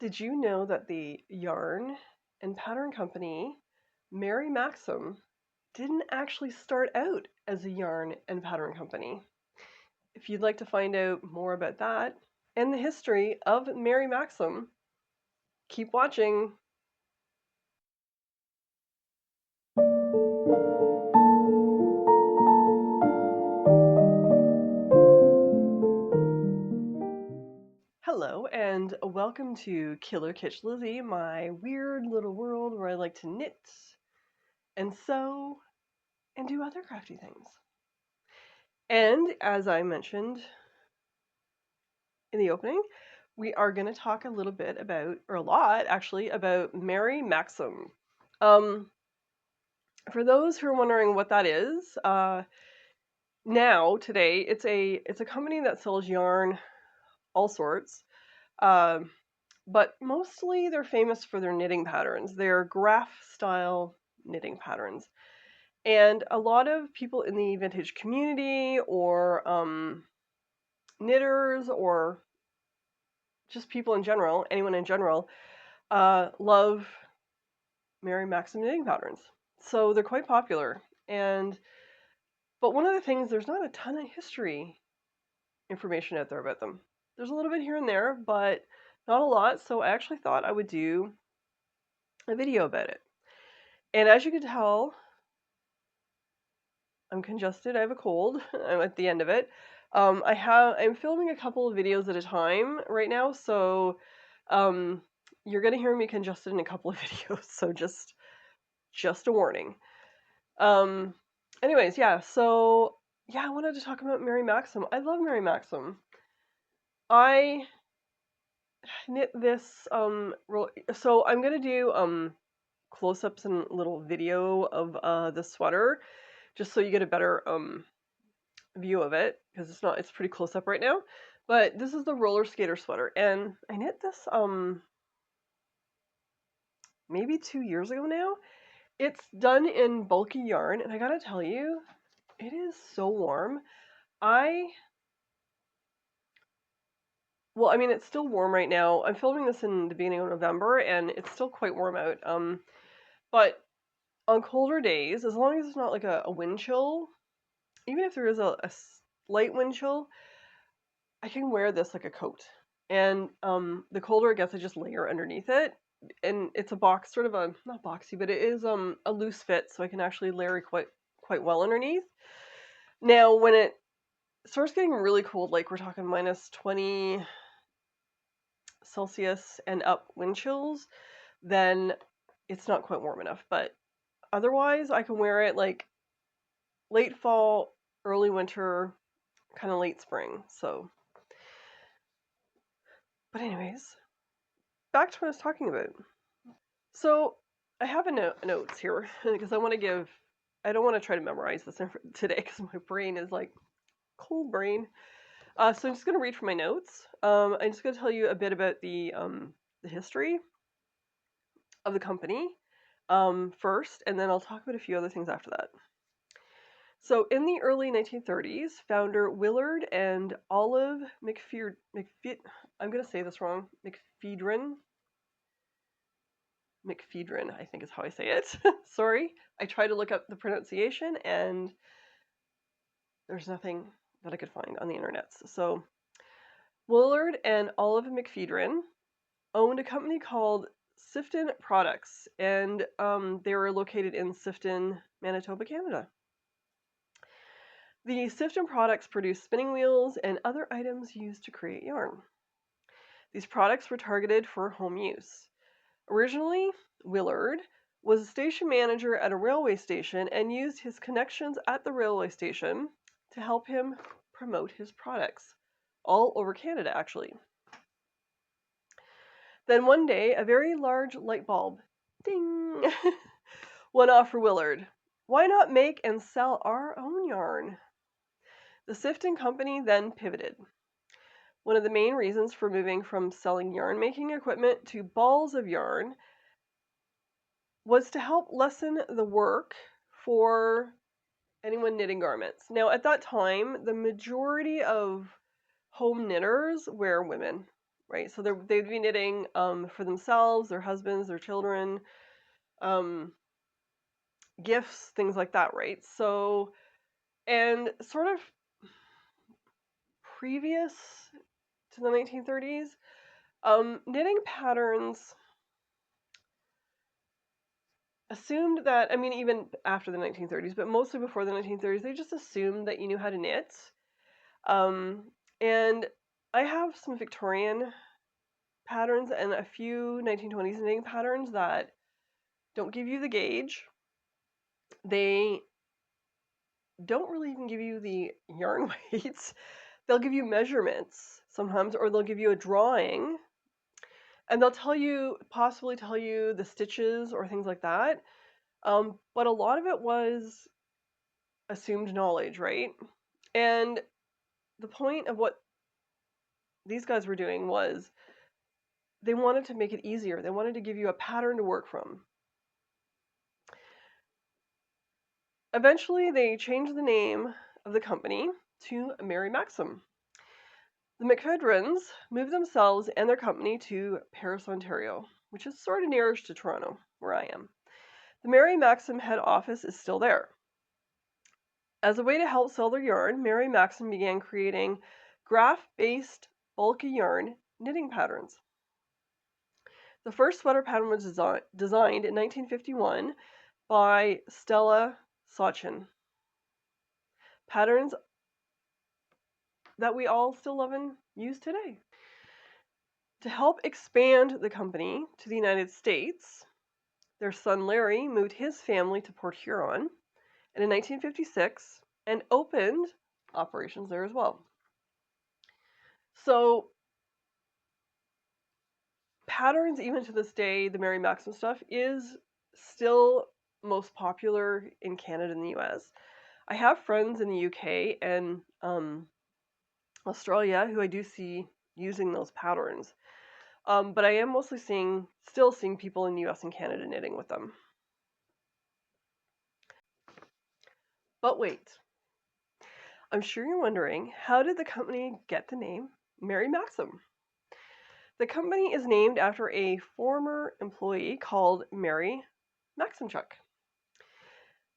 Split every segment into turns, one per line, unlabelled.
Did you know that the yarn and pattern company Mary Maxim didn't actually start out as a yarn and pattern company? If you'd like to find out more about that and the history of Mary Maxim, keep watching. Hello, and welcome to Killer Kitsch Lizzie, my weird little world where I like to knit and sew and do other crafty things. And as I mentioned in the opening, we are going to talk a little bit about, or a lot actually, about Mary Maxim. For those who are wondering what that is, today, it's a company that sells yarn, all sorts, uh, but mostly they're famous for their knitting patterns. They're graph style knitting patterns, and a lot of people in the vintage community or knitters or just people in general, anyone in general, love Mary Maxim knitting patterns. So they're quite popular. But one of the things, there's not a ton of history information out there about them. There's a little bit here and there, but not a lot. So I actually thought I would do a video about it. And as you can tell, I'm congested. I have a cold. I'm at the end of it. I'm filming a couple of videos at a time right now, so you're gonna hear me congested in a couple of videos. So just a warning. Anyways, yeah. So yeah, I wanted to talk about Mary Maxim. I love Mary Maxim. I knit this so I'm gonna do close-ups and little video of the sweater, just so you get a better view of it, because it's pretty close up right now. But this is the roller skater sweater, and I knit this maybe 2 years ago now. It's done in bulky yarn, and I gotta tell you, it is so warm. Well, I mean, it's still warm right now. I'm filming this in the beginning of November, and it's still quite warm out. But on colder days, as long as it's not like a wind chill, even if there is a slight wind chill, I can wear this like a coat. And the colder it gets, I just layer underneath it. And it's a box, sort of a, not boxy, but it is a loose fit, so I can actually layer quite well underneath. Now, when it starts getting really cold, like we're talking minus 20 Celsius and up wind chills, then it's not quite warm enough. But otherwise, I can wear it like late fall, early winter, kind of late spring. But anyways, back to what I was talking about. So I have notes here because I don't want to try to memorize this today because my brain is like cold brain. So I'm just going to read from my notes. I'm just going to tell you a bit about the history of the company first, and then I'll talk about a few other things after that. So in the early 1930s, founder Willard and Olive I'm going to say this wrong, McPheedron, I think is how I say it. Sorry. I tried to look up the pronunciation and there's nothing that I could find on the internet. So Willard and Olive McPheedron owned a company called Sifton Products, and they were located in Sifton, Manitoba, Canada. The Sifton products produced spinning wheels and other items used to create yarn. These products were targeted for home use. Originally, Willard was a station manager at a railway station and used his connections at the railway station to help him promote his products all over Canada, actually. Then one day, a very large light bulb, ding, went off for Willard. Why not make and sell our own yarn? The Sifton Company then pivoted. One of the main reasons for moving from selling yarn making equipment to balls of yarn was to help lessen the work for anyone knitting garments. Now, at that time, the majority of home knitters were women. right? So they'd be knitting for themselves, their husbands, their children, um, gifts, things like that, right? So, and sort of previous to the 1930s, knitting patterns assumed that, I mean, even after the 1930s, but mostly before the 1930s, they just assumed that you knew how to knit. Um, and I have some Victorian patterns and a few 1920s knitting patterns that don't give you the gauge. They don't really even give you the yarn weights. They'll give you measurements sometimes, or they'll give you a drawing, and they'll possibly tell you the stitches or things like that. But a lot of it was assumed knowledge, right? And the point of what these guys were doing was they wanted to make it easier. They wanted to give you a pattern to work from. Eventually, they changed the name of the company to Mary Maxim. The McFedrins moved themselves and their company to Paris, Ontario, which is sort of nearest to Toronto, where I am. The Mary Maxim head office is still there. As a way to help sell their yarn, Mary Maxim began creating graph-based bulky yarn knitting patterns. The first sweater pattern was designed in 1951 by Stella Cowichan. Patterns that we all still love and use today. To help expand the company to the United States, their son Larry moved his family to Port Huron and in 1956 and opened operations there as well. So patterns, even to this day, the Mary Maxim stuff is still most popular in Canada and the US. I have friends in the UK and Australia who I do see using those patterns. But I am mostly still seeing people in the US and Canada knitting with them. But wait, I'm sure you're wondering, how did the company get the name Mary Maxim? The company is named after a former employee called Mary Maxim.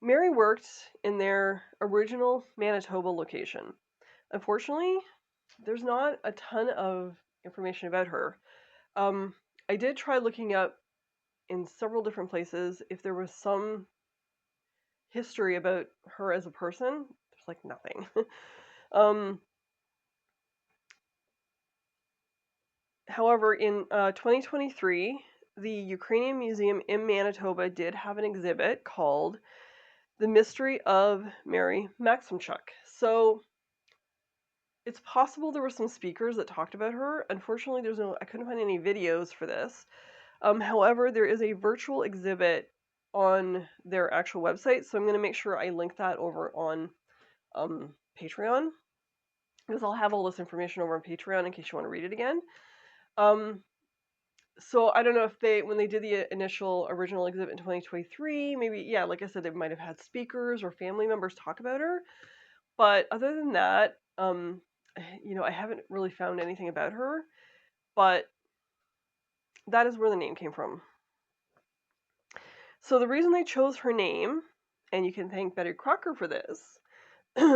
Mary worked in their original Manitoba location. Unfortunately, there's not a ton of information about her. I did try looking up in several different places if there was some history about her as a person. There's like nothing. However, in 2023, the Ukrainian Museum in Manitoba did have an exhibit called The Mystery of Mary Maximchuk. So it's possible there were some speakers that talked about her. Unfortunately, I couldn't find any videos for this. However, there is a virtual exhibit on their actual website, so I'm going to make sure I link that over on Patreon, because I'll have all this information over on Patreon in case you want to read it again. So I don't know if when they did the initial original exhibit in 2023, maybe, yeah, like I said, they might have had speakers or family members talk about her. But other than that, I haven't really found anything about her. But that is where the name came from. So the reason they chose her name, and you can thank Betty Crocker for this,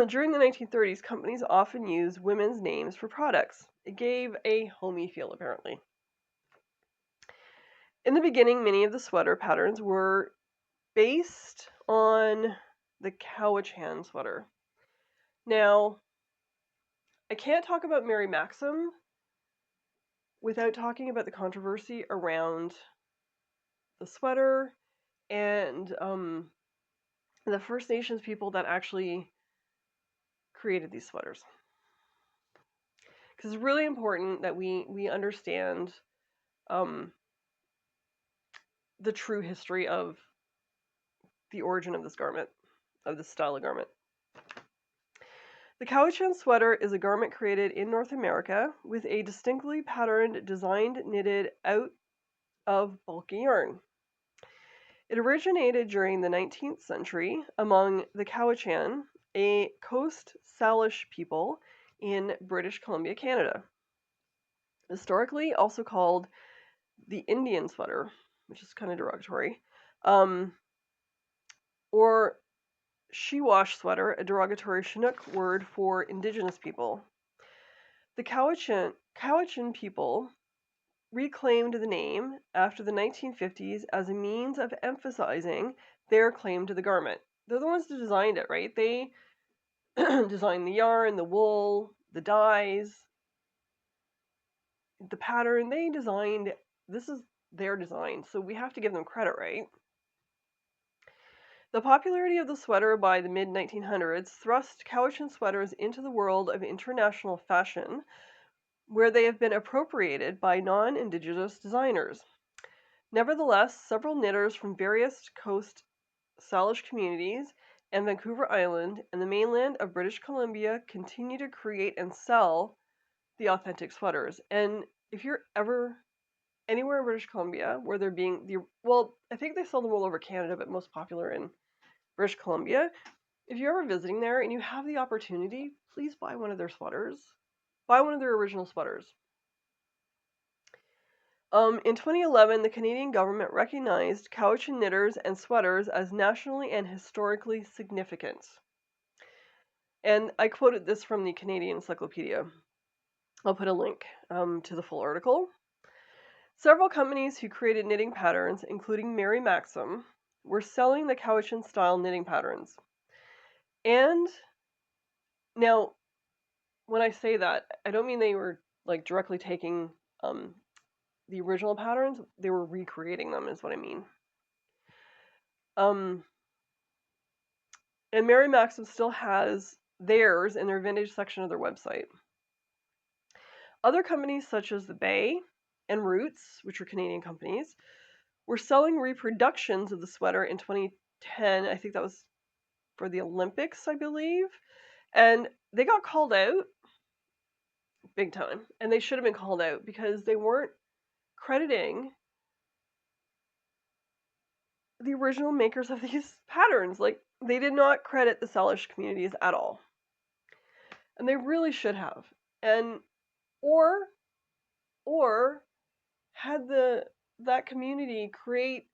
during the 1930s, companies often used women's names for products. It gave a homey feel, apparently. In the beginning, many of the sweater patterns were based on the Cowichan sweater. Now, I can't talk about Mary Maxim without talking about the controversy around the sweater and the First Nations people that actually created these sweaters. Because it's really important that we understand the true history of the origin of this garment, of this style of garment. The Cowichan sweater is a garment created in North America with a distinctly patterned design knitted out of bulky yarn. It originated during the 19th century among the Cowichan, a Coast Salish people in British Columbia, Canada. Historically, also called the Indian sweater, which is kind of derogatory, um, or she-wash sweater, a derogatory Chinook word for indigenous people. The Cowichan people reclaimed the name after the 1950s as a means of emphasizing their claim to the garment. They're the ones who designed it, right? They designed the yarn, the wool, the dyes, the pattern. They designed, this is their design, so we have to give them credit, right? The popularity of the sweater by the mid 1900s thrust Cowichan sweaters into the world of international fashion, where they have been appropriated by non indigenous designers. Nevertheless, several knitters from various coast Salish communities and Vancouver Island and the mainland of British Columbia continue to create and sell the authentic sweaters. And if you're ever anywhere in British Columbia where they're well, I think they sell them all over Canada, but most popular in British Columbia. If you're ever visiting there and you have the opportunity, please buy one of their sweaters. Buy one of their original sweaters. In 2011, the Canadian government recognized Cowichan knitters and sweaters as nationally and historically significant. And I quoted this from the Canadian Encyclopedia. I'll put a link to the full article. Several companies who created knitting patterns, including Mary Maxim, were selling the Cowichan style knitting patterns. And now, when I say that, I don't mean they were like directly taking the original patterns. They were recreating them, is what I mean. And Mary Maxim still has theirs in their vintage section of their website. Other companies such as the Bay and Roots, which are Canadian companies, were selling reproductions of the sweater in 2010. I think that was for the Olympics, I believe. And they got called out big time. And they should have been called out because they weren't crediting the original makers of these patterns. Like, they did not credit the Salish communities at all. And they really should have. And or had that community create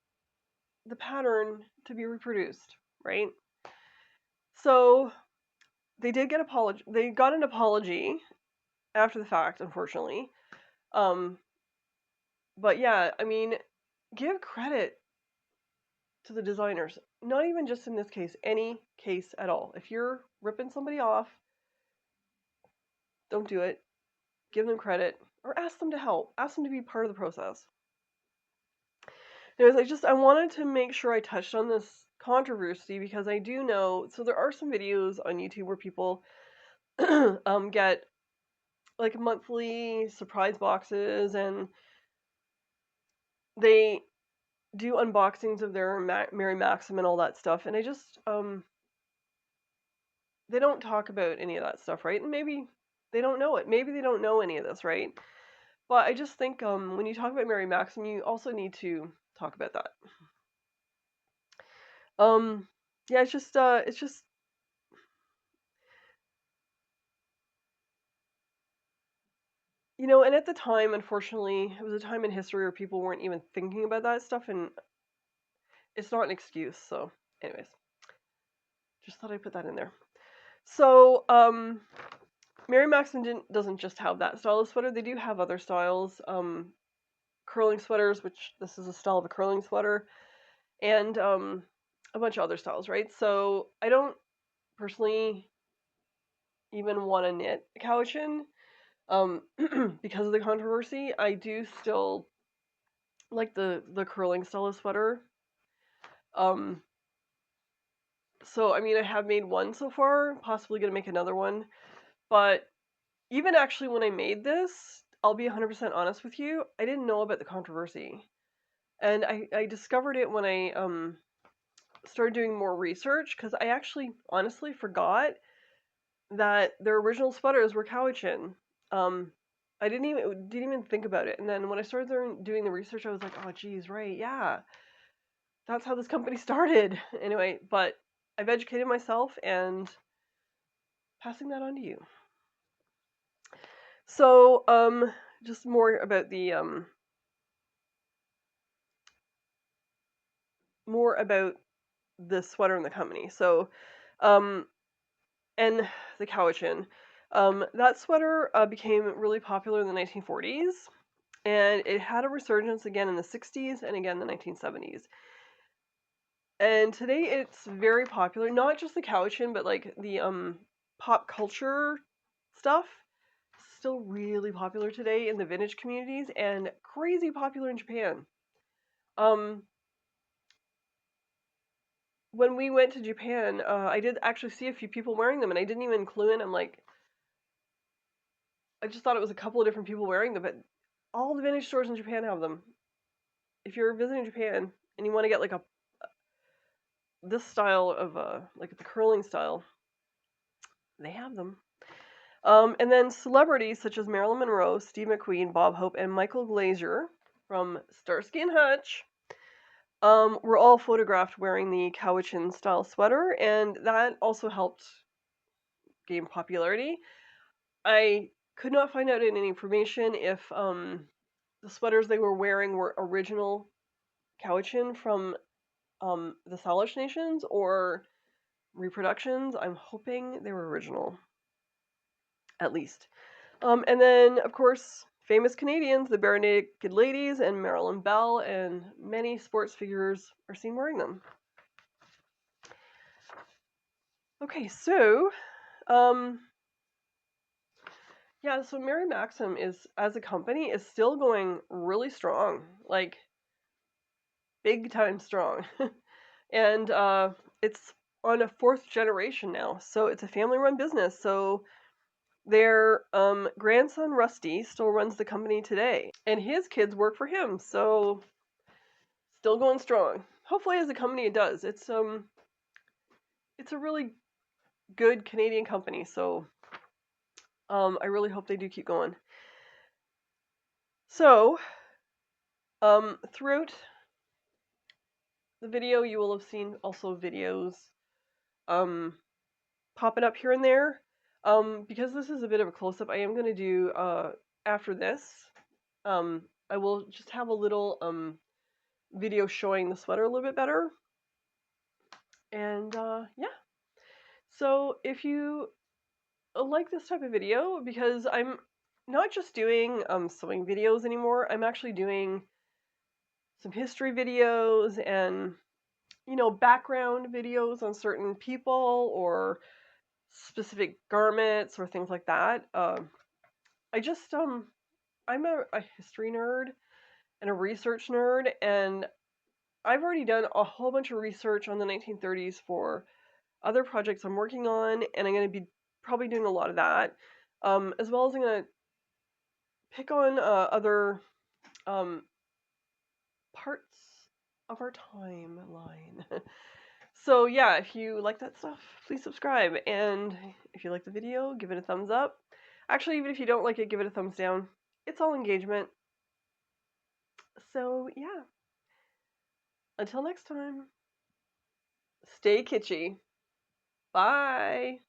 the pattern to be reproduced, right? So they got an apology after the fact, unfortunately. But yeah, I mean, give credit to the designers. Not even just in this case, any case at all. If you're ripping somebody off, don't do it. Give them credit or ask them to help. Ask them to be part of the process. Anyways, I wanted to make sure I touched on this controversy because I do know, so there are some videos on YouTube where people get like monthly surprise boxes and they do unboxings of their Mary Maxim and all that stuff, and I just they don't talk about any of that stuff, right? And maybe they don't know it. Maybe they don't know any of this, right? But I just think when you talk about Mary Maxim, you also need to talk about that. Yeah, it's just and at the time, unfortunately, it was a time in history where people weren't even thinking about that stuff, and it's not an excuse. So, anyways, just thought I'd put that in there. So, Mary Maxim doesn't just have that style of sweater. They do have other styles, curling sweaters, which this is a style of a curling sweater, and a bunch of other styles, right? So I don't personally even want to knit a Cowichan because of the controversy. I do still like the curling style of sweater. So I mean, I have made one so far, possibly gonna make another one, but even actually when I made this, I'll be 100% honest with you, I didn't know about the controversy. And I discovered it when I started doing more research because I actually honestly forgot that their original sweaters were Cowichan. I didn't even think about it. And then when I started doing the research, I was like, oh geez, right, yeah. That's how this company started. Anyway, but I've educated myself and passing that on to you. So, just more about the sweater and the company. So, um, and the Cowichan. That sweater became really popular in the 1940s, and it had a resurgence again in the 60s and again in the 1970s. And today it's very popular, not just the Cowichan, but like the pop culture stuff. Still really popular today in the vintage communities and crazy popular in Japan. Um, when we went to Japan, I did actually see a few people wearing them, and I didn't even clue in. I'm like, I just thought it was a couple of different people wearing them, but all the vintage stores in Japan have them. If you're visiting Japan and you want to get like this style of like the curling style, they have them. And then celebrities such as Marilyn Monroe, Steve McQueen, Bob Hope, and Michael Glazer from Starsky and Hutch were all photographed wearing the Cowichan style sweater, and that also helped gain popularity. I could not find out any information if the sweaters they were wearing were original Cowichan from the Salish nations or reproductions. I'm hoping they were original, at least. And then, of course, famous Canadians, the Bare Naked Ladies and Marilyn Bell, and many sports figures are seen wearing them. Okay, so, yeah, so Mary Maxim is, as a company, is still going really strong, like big time strong. And it's on a fourth generation now, so it's a family-run business. So their grandson Rusty still runs the company today, and his kids work for him. So still going strong. Hopefully, as a company, it does. It's a really good Canadian company, so I really hope they do keep going. So throughout the video, you will have seen also videos popping up here and there. Because this is a bit of a close-up, I am going to do after this. I will just have a little video showing the sweater a little bit better. And yeah. So if you like this type of video, because I'm not just doing sewing videos anymore, I'm actually doing some history videos and background videos on certain people or specific garments or things like that. I just I'm a history nerd and a research nerd, and I've already done a whole bunch of research on the 1930s for other projects I'm working on, and I'm going to be probably doing a lot of that, as well as I'm going to pick on other parts of our timeline. So yeah, if you like that stuff, please subscribe, and if you like the video, give it a thumbs up. Actually, even if you don't like it, give it a thumbs down. It's all engagement. So yeah, until next time, stay kitschy. Bye.